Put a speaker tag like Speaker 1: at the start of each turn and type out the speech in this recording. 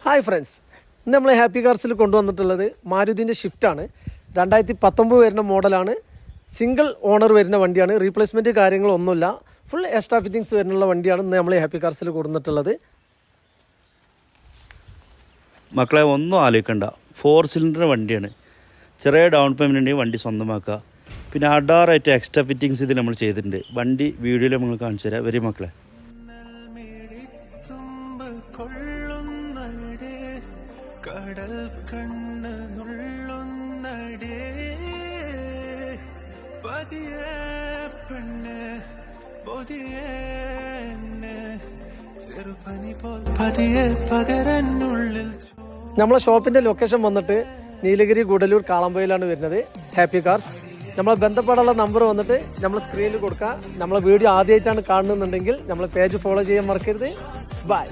Speaker 1: Hi friends, ഇന്ന് നമ്മൾ happy കാർസിൽ കൊണ്ടുവന്നിട്ടുള്ളത് മാരുതിൻ്റെ ഷിഫ്റ്റാണ്. 2019 വരുന്ന മോഡലാണ്. സിംഗിൾ ഓണർ വരുന്ന വണ്ടിയാണ്. റീപ്ലേസ്മെൻറ്റ് കാര്യങ്ങളൊന്നുമില്ല. ഫുൾ എക്സ്ട്രാ ഫിറ്റിങ്സ് വരുന്നുള്ള വണ്ടിയാണ് ഇന്ന് നമ്മൾ ഹാപ്പി കാർസിൽ കൊടുത്തിട്ടുള്ളത്.
Speaker 2: മക്കളെ ഒന്നും ആലോചിക്കണ്ട, 4 സിലിണ്ടർ വണ്ടിയാണ്. ചെറിയ ഡൗൺ പേയ്മെൻറ്റ് ഉണ്ടെങ്കിൽ വണ്ടി സ്വന്തമാക്കുക. പിന്നെ അഡാറായിട്ട് എക്സ്ട്രാ ഫിറ്റിങ്സ് ഇത് നമ്മൾ ചെയ്തിട്ടുണ്ട്. വണ്ടി വീഡിയോയിൽ നമ്മൾ കാണിച്ചു തരാം. വരും മക്കളെ.
Speaker 3: കടൽ കണ്ണ് നുള്ളുന്നടേ പതിയെ പെണ്ണ് പൊതിയെ ചെറുപനി പോൽ പതിയെ പകരനുള്ളിൽ.
Speaker 1: നമ്മളെ ഷോപ്പിൻ്റെ ലൊക്കേഷൻ വന്നിട്ട് നീലഗിരി ഗുഡലൂർ കാളമ്പയിലാണ് വരുന്നത്. Happy cars. നമ്മളെ ബന്ധപ്പെടാനുള്ള നമ്പർ വന്നിട്ട് നമ്മൾ സ്ക്രീനിൽ കൊടുക്കുക. നമ്മളെ വീഡിയോ ആദ്യമായിട്ടാണ് കാണുന്നുണ്ടെങ്കിൽ നമ്മളെ പേജ് ഫോളോ ചെയ്യാൻ മറക്കരുത്. ബൈ.